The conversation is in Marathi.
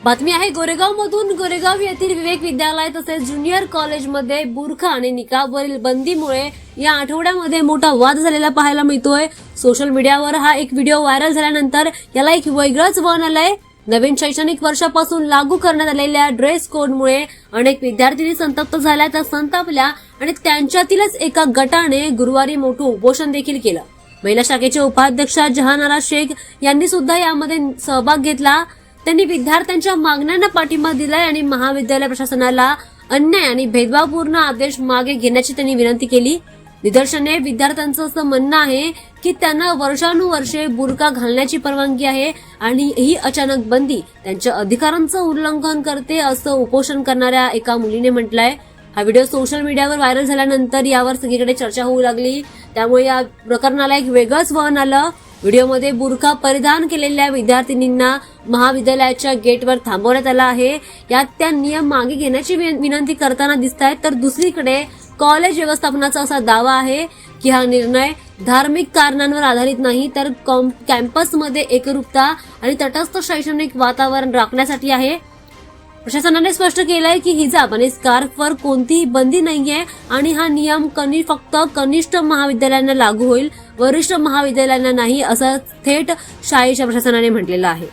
बातमी आहे गोरेगावमधून। गोरेगाव येथील विवेक विद्यालय तसेच ज्युनियर कॉलेजमध्ये बुरखा आणि निकाबवरील बंदीमुळे या आठवड्यामध्ये मोठा वाद झालेला पाहायला मिळतोय। सोशल मीडियावर हा एक व्हिडिओ व्हायरल झाल्यानंतर याला एक वेगळंच वळण आलंय। नवीन शैक्षणिक वर्षापासून लागू करण्यात आलेल्या ड्रेस कोडमुळे अनेक विद्यार्थी संतप्त झाल्या, तर संतापल्या आणि त्यांच्यातीलच एका गटाने गुरुवारी मोठं उपोषण देखील केलं। महिला शाखेच्या उपाध्यक्षा जहानारा शेख यांनी सुद्धा यामध्ये सहभाग घेतला। त्यांनी विद्यार्थ्यांच्या मागण्यांना पाठिंबा दिलाय आणि महाविद्यालय प्रशासनाला अन्याय आणि भेदभावपूर्ण आदेश मागे घेण्याची त्यांनी विनंती केली। निदर्शने विद्यार्थ्यांचं असं म्हणणं आहे की त्यांना वर्षानुवर्षे बुरका घालण्याची परवानगी आहे आणि ही अचानक बंदी त्यांच्या अधिकारांचं उल्लंघन करते, असं उपोषण करणाऱ्या एका मुलीने म्हटलंय। हा व्हिडिओ सोशल मीडियावर व्हायरल झाल्यानंतर यावर सगळीकडे चर्चा होऊ लागली, त्यामुळे या प्रकरणाला एक वेगळंच वळण आलं। व्हिडिओमध्ये बुरखा परिधान केलेल्या विद्यार्थिनींना महाविद्यालयाच्या गेटवर थांबवण्यात आलं आहे। यात त्या नियम मागे घेण्याची विनंती करताना दिसत आहेत, तर दुसरीकडे कॉलेज व्यवस्थापनाचा असा दावा आहे की हा निर्णय धार्मिक कारणांवर आधारित नाही, तर कॅम्पसमध्ये एकरूपता आणि तटस्थ शैक्षणिक वातावरण राखण्यासाठी आहे। प्रशासनाने स्पष्ट केलंय की हिजाब आणि स्कार्फवर कोणतीही बंदी नाहीये आणि हा नियम फक्त कनिष्ठ महाविद्यालयांना लागू होईल, वरिष्ठ महाविद्यालयांना नाही, असं थेट शाळेच्या प्रशासनाने म्हटलेलं आहे।